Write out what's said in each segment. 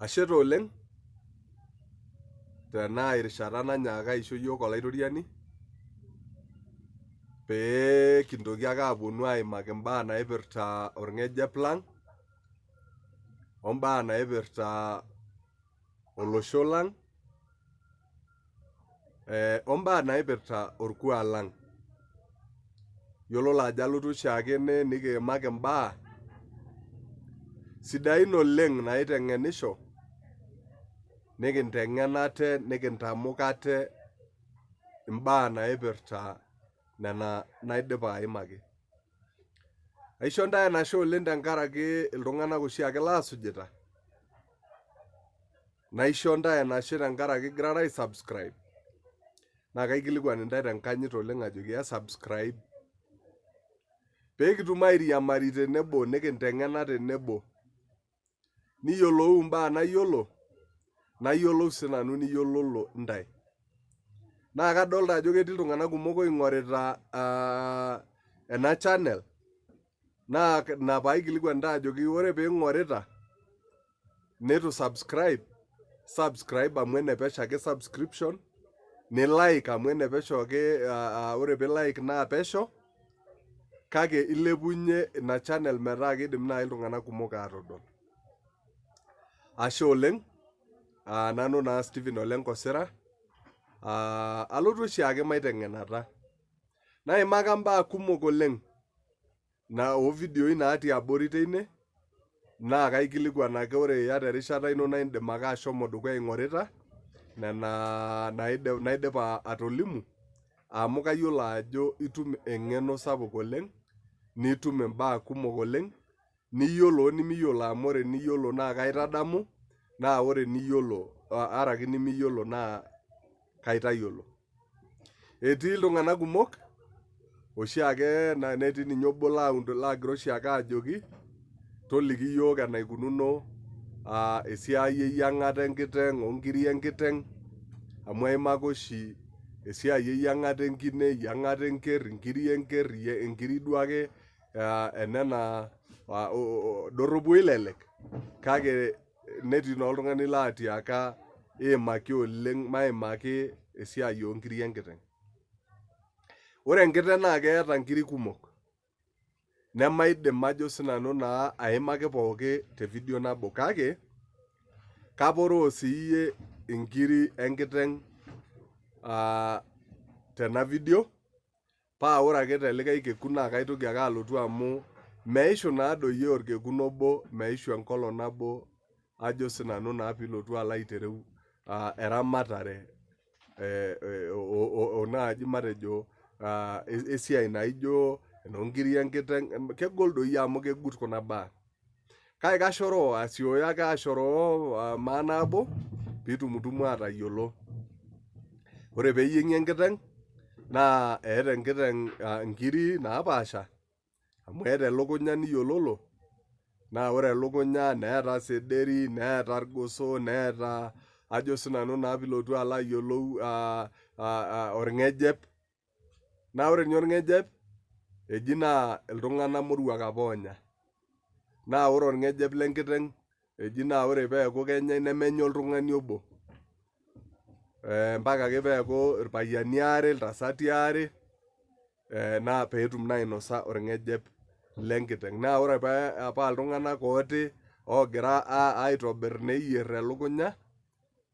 Ashe oleng tena irishata nanyaaka aisho yiok olaitoriani pee kintoki ake aponu aimaki imbaa naipirta orng'ejep lang ombaa naipirta olosho lang ombaa naipirta orkuak lang. Yiololo ajo alotu oshiake ene nikiimaki imbaa sidain oleng naiteng'enisho nikinteng'en ate nikintamok ate imbaa naipirta nena naidipa aimaki. Aisho ntae enashe oleng tenkaraki iltung'anak oshiake laasujita. Naisho ntae enashe tenkaraki igirara aisubscribe. Naa kaikilikuan intae tenkanyit oleng ajoki subscribe. Pee kitum airiamari tenebo nikinteng'ena tenebo. Niyiolou imbaa nayiolo, nayiolou sinanu niyiololo intae. Naa kadolta ajo ketii iltung'anak kumok oing'orita ena channel. Naa ina paikilikuan intae ajoki ore piing'orita nitu subscribe, subscribe amu enepesho ake subscription, nilike amu enepesho ake ore pilike naa pesho, kake ilepunye ina channel metaa kiidim nai iltung'anak kumok atodol. Ashe oleng, nanu naa Stephen Ole Nkosira, alotu oshiake maiteng'enata. Naimaka mbaa kumok oleng ovidioi natii abori teine, naa kaikilikuan ake ore iyata erishata ino naa indim ake ashomo dukuya aing'orita nena naidipa atolimu, amu kayiolo ajo itum eng'eno sapuk oleng, nitum imbaa kumok oleng, niyiolo onimiyiolo amu ore niyiolo naa kaitadamu, naa ore niyiolo araki nimiyiolo naa kaitayiolo. Etii iltung'anak kumok oshiake netii ninye obo lagira oshiake ajoki toliki yiok enaikununo esiai eyiang'ata enkiteng onkiri enkiteng amu aimaka oshi esiai eyiang'ata enkine, eyiang'ata enker, inkiri enker, inkiri duake enena dorropu oilelek, kake netii naa oltung'ani latiaka iimaki oleng maimaki esiai onkiri enkiteng. Ore enkiteng naa keeta nkiri kumok, nemaidim ajo sinanu naa aimaki pooki te video nabo, kake kaporoo siiyie inkiri enkiteng tena video, paa ore ake telikae kekun naa kaitoki ake alotu amu meishu naadoi orkekun obo, meishu enkolong nabo ajo sinanu naa pilotu alo aitereu eramatare naaji matejo esiai naijo enonkiri enkiteng, kegol doi amu kegut kuna baa. Kake kashoroo asioyo ake ashoroo maanabo pitumutumu atayiolo. Ore peeyieng'i enkiteng naa eeta enkiteng inkiri napaasha amu eeta elukunya niyiololo, naa ore elukunya neeta sederi, neeta irgoso, neeta ajo sinanu naa pilotu alo ayiolou orng'ejep. Naa ore ninye orng'ejep eji naa iltung'anak moruak apa oonya. Naa ore orng'ejep lenkiteng eji naa ore peeku kenyai nemenya oltung'ani obo. Mpaka ake peeku irpayiani aare, iltasati aare, naa peetum naa ainosa orng'ejep lenkiteng. Naa ore paa iltung'anak ooti ogira aitobirr neyierr elukunya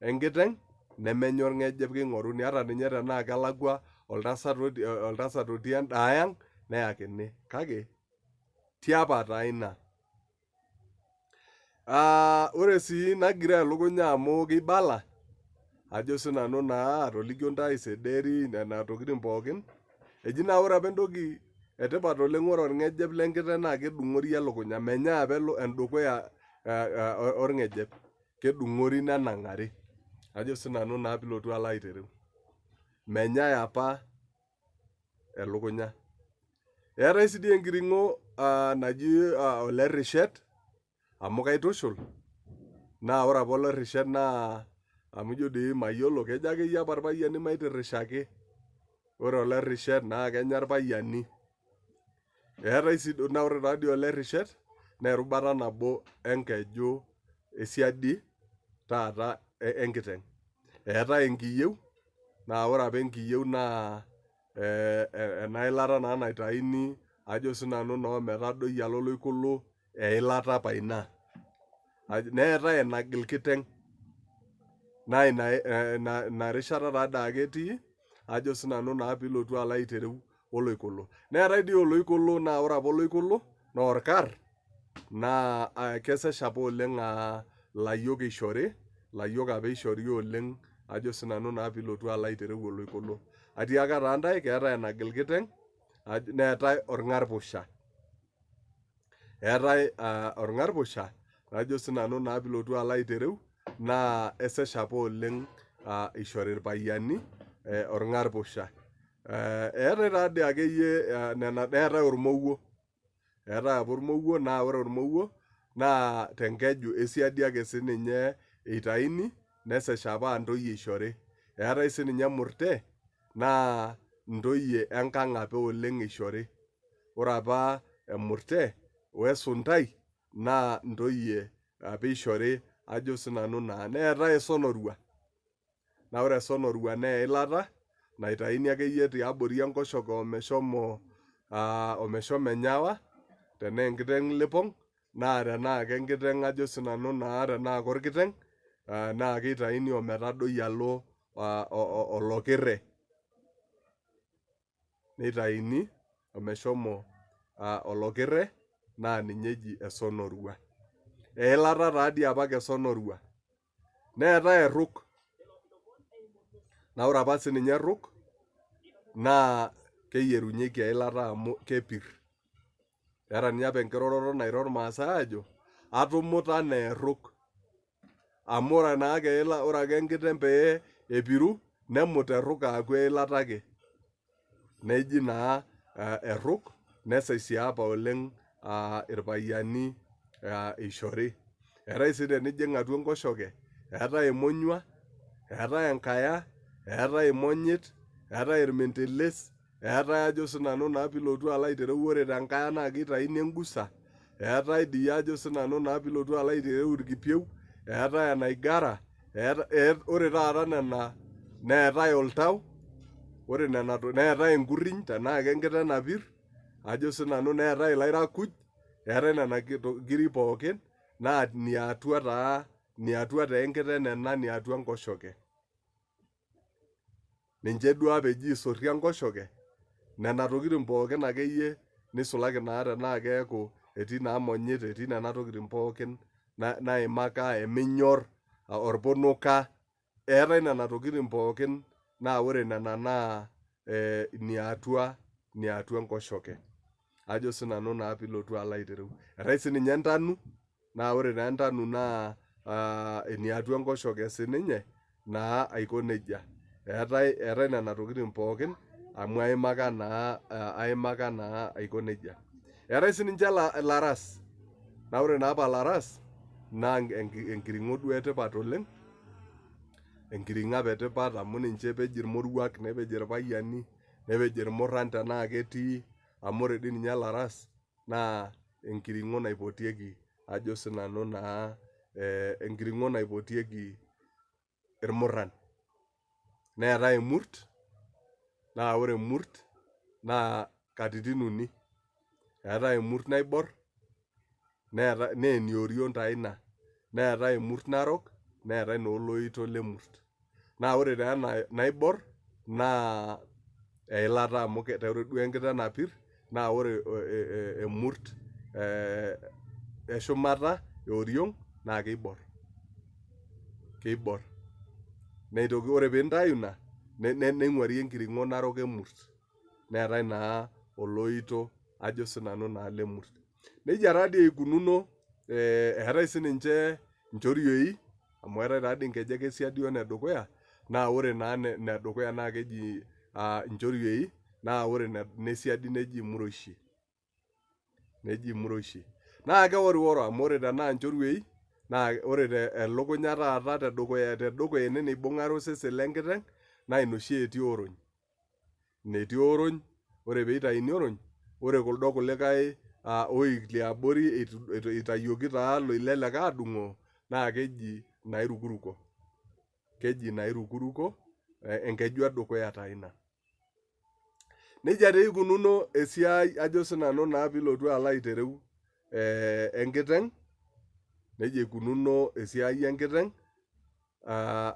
enkiteng, nemenya orng'ejep, king'oruni ata ninye tenaa kelakwa oltasat otii endaang neyakini, kake tiapa taa ina. Ore sii nagira elukunya amu keibala, ajo sinanu naa atolikio ntae sederi nena tokiting pookin, eji naa ore apa entoki etipat oleng ore orng'ejep lenkiteng naa kedung'ori elukunya, menyai apa endukuya orng'ejep, kedung'ori nenang'ari. Ajo sinanu naa pilotu alo aitereu. Menyai apa elukunya. Eetae sii dii enkiring'o naji olerrishet, amu kaitushul, naa ore apa olerrishet naa amu ijo dii mayiolo, kejo akeyie apa irpayiani maitirrish ake. Ore olerrishet naa kenya irpayiani. Eetae sii naa ore taadii olerrishet naa erubata nabo enkeju esiadi taata enkiteng. Eetae enkiyieu, naa ore apa enkiyieu naa ena ilata naa naitaini ajo sinanu naa metadoi alo oloikulu eilata apa ina. Neetae enagil kiteng, naa ina rishata taadake etii ajo sinanu naa pilotu alo aitereu oloikulu. Neetae dii oloikulu naa ore apa oloikulu naa orkar naa kesesh apa oleng layiok ishori, layiok apa ishori oleng ajo sinanu naa pilotu alo aitereu oloikulu. Atiaka taa ntae keetae enagil kiteng, neetae orng'arpusha. Eetae orng'arpusha ajo sinanu naa pilotu alo aitereu naa esesh apa oleng ishori irpayiani orng'arpusha. Eetae taadii akeyie neetae ormowuo. Eetae apa ormowuo naa ore ormowuo naa tenkeju esiadi ake sininye eitaini, nesesh apa ntoyie ishori. Eetae sininye murte naa ntoyie enkang apa oleng ishori. Ore apa emurte wesuntai naa ntoyie apa ishori ajo sinanu naa. Neetae esonorua. Naa ore esonorua naa eilata naitaini akeyie tiabori enkoshoke omeshomo enyawa, tenaa enkiteng lipong, naa tenaa kenkiteng ajo sinanu naa tenaa korkiteng, naa keitaini ometadoi alo olokirre. Neitaini omeshomo olokirre naa ninye eji esonorua. Eilata taadii apake esonorua. Neetae erruk. Naa ore apa sininye erruk naa keyierunyeki eilata amu kepirr. Eeta ninye apa enkiroroto nairo irmaasai aajo atumut anaa erruk. Amu ore naake ore ake enkiteng pee epiru nemut erruk aaku eilata ake. Neji naa erruk, nesesh sii apa oleng irpayiani ishori. Eetae sii tenijing atua enkoshoke, eetae emonyua, eetae enkaya, eetae imonyit, eetae irmintilis, eetae ajo sinanu naa pilotu alo aitereu ore tenkaya naa kitaini engusa, eetae dii ajo sinanu naa pilotu alo aitereu irkipieu, eetae enaigara, ore taata nena neetae oltau, ore nena neetae enkurriny tenaa kenkiteng napirr, ajo sinanu neetae ilairakuj, eetae nena kiri pookin naa niatua taa enkiteng nena niatua enkoshoke. Ninche duo apa eji isorria enkoshoke, nena tokiting pookin akeyie nisulaki naa tenaa keeku etii naa monyit, etii nena tokiting pookin naimaka, eminyorr, orpunuka, eetae nena tokiting pookin naa ore nena naa niatua enkoshoke. Ajo sinanu naa pilotu alo aitereu. Eetae sininye entanu, naa ore taa entanu naa eniatua enkoshoke sininye naa aiko nejia. Eetae nena tokiting pookin amu aimaka naa aiko nejia. Eetae sininche ilaras. Naa ore naa apa ilaras naa enkiring'o duo etipat oleng, enkiring'o apa etipat amu ninche epej irmoruak, nepej irpayiani, nepej irmurran tenaa ketii, amu ore dii ninye ilaras naa enkiring'o naipotieki ajo sinanu naa enkiring'o naipotieki irmurran. Neetae emurt, naa ore emurt naa katitin uni. Eetae emurt naiborr, naa enioriong taa ina. Neetae emurt narok, neetae naa oloito lemurt. Naa ore taa ena naiborr naa eilata amu ore duo enkiteng napirr naa ore emurt eshumata eoriong naa keiborr. Keiborr. Neitoki ore piintayu ina, neing'uari enkiring'o narok emurt. Neetae naa oloito ajo sinanu naa lemurt. Nejia taadii eikununo, eetae sininche inchorioi, amu eetae taadii nkejek esiadi onedukuya, naa ore naa nedukuya naa keji inchorioi, naa ore nesiadi neji imuroishi. Neji imuroishi. Naa keworiworo amu ore tenaa inchorioi, naa ore elukunya taata tedukuya ene neibung'are osesen lenkiteng, naa ine oshi etii orony. Ine etii orony, ore peitaini orony, ore kuldo kulikae oik liabori eitayioki taa loilelek aadung'oo, naa keji nairukuruko. Keji nairukuruko, enkeju edukuya taa ina. Nejia taa ikununo esiai ajo sinanu naa pilotu alo aitereu enkiteng, nejia ikununo esiai enkiteng,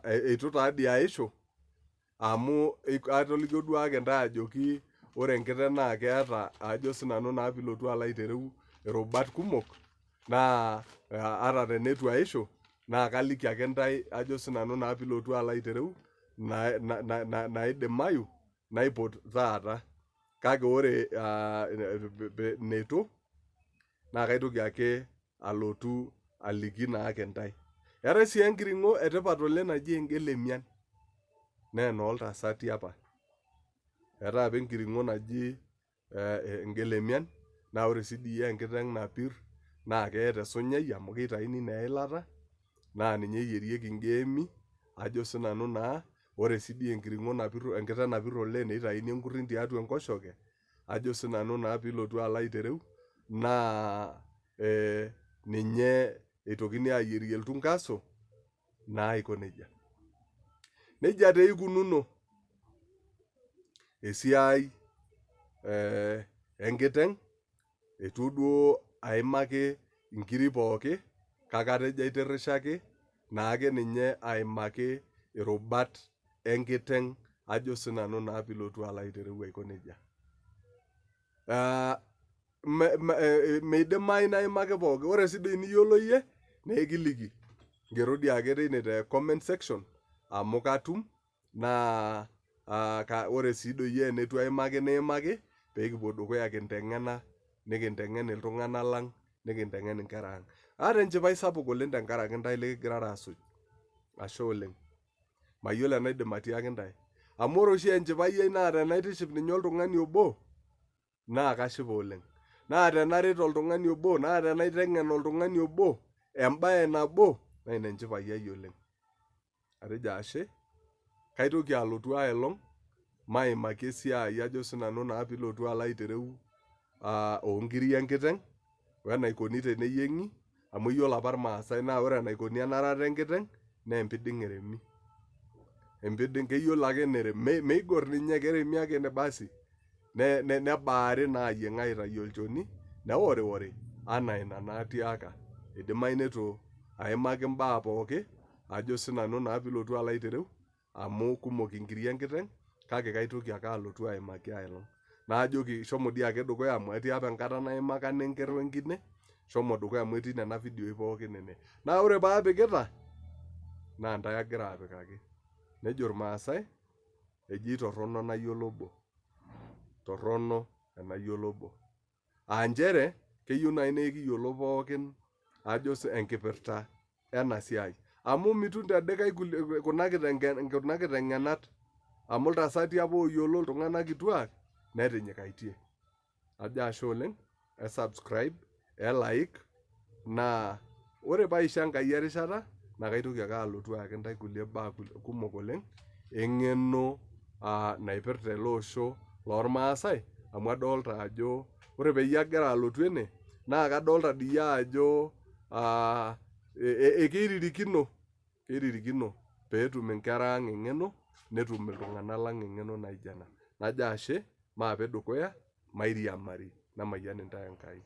eitu taadii aishu, amu atolikio duake ntae ajoki ore enkiteng naa keeta ajo sinanu naa pilotu alo aitereu irubat kumok, naa ata teneitu aishu, naa kaliki ake ntae ajo sinanu naa pilotu alo aitereu, naidimayu naipot taata. Kake ore neitu, naa kaitoki ake alotu aliki naake ntae. Eetae sii enkiring'o etipat oleng naji engelemian, naa enooltasati apa. Eetae apa enkiring'o naji engelemian, naa ore sii dii enkiteng napirr naa keeta esunyai amu keitaini naa eilata, naa ninye eyierieki ingeemi, ajo sinanu naa, ore sii dii enkiring'o napirr, enkiteng napirr oleng neitaini enkuriny tiatua enkoshoke, ajo sinanu naa pilotu alo aitereu, naa ninye eitokini ayierie iltunkaso, naa aiko nejia. Nejia taa ikununo esiai enkiteng, eitu duo aimaki inkiri pooki, kake atejo aitirrishaki naake ninye aimaki irubat enkiteng ajo sinanu naa pilotu alo aitereu aiko nejia. Meidimayu naimaki pooki, ore sii dii niyiolo iyie, nekiliki. Ngero dii ake teine te comment section amu katum, naa ore sii doi iyie enitu aimaki niimaki, peekipuo dukuya kinteng'ena, nikinteng'en iltung'anak lang, nikinteng'en inkera ang. Aata enchipai sapuk oleng tenkaraki ntae likigirara asuj. Ashe oleng. Mayiolo enaidim atiaki ntae. Amu ore oshi enchipai ai naa tenaitiship ninye oltung'ani obo, naa kashipa oleng. Naa tenaret oltung'ani obo, naa tenaiteng'en oltung'ani obo, embae nabo, naa ina enchipai ai oleng. Atejo ashe, kaitoki alotu aelong, maimaki esiai ajo sinanu naa pilotu alo aitereu onkiri enkiteng, wenaikoni teneyieng'i, amu iyiolo apa irmaasai naa ore enaikoni enarata enkiteng, naa empiding eremi. Empiding keyiolo ake nerem, meigor ninye keremi ake basi, nebaari naa ayieng aitayu olchoni, neworiwori, anaa ina naatiaka. Idimayu neitu aimaki mbaa pooki, ajo sinanu naa pilotu alo aitereu, amu kumok inkiri enkiteng, kake kaitoki ake alotu aimaki aelong. Naajoki shomo dii ake dukuya amu etii apa enkata naimaka nenker wenkine, shomo dukuya amu etii nena vidioi pookin ene. Naa ore paapikita, naa ntae agira apikaki. Nejo irmaasai, eji torrono nayiolo obo. Torrono enayiolo obo. Njere, keyieu nai nekiyiolo pookin ajo enkipirta ena siai. Amu mitum tedikae kuna kiteng'enat, amu iltasati apa oyiolo iltung'anak kituak, netinyikaitie. Ajo ashe oleng, subscribe, like, naa ore paisho Enkai erishata, naa kaitoki ake alotu ayaki ntae kulie baa kumok oleng, eng'eno naipirta ele osho lormaasai, amu adolta ajo ore peyie agira alotu ene, naa kadolta diyie ajo keiririkino peetum inkera ang eng'eno, netum iltung'anak lang eng'eno naijo ena. Najo ashe, maape dukuya, mairiamari, namayian intae Enkai.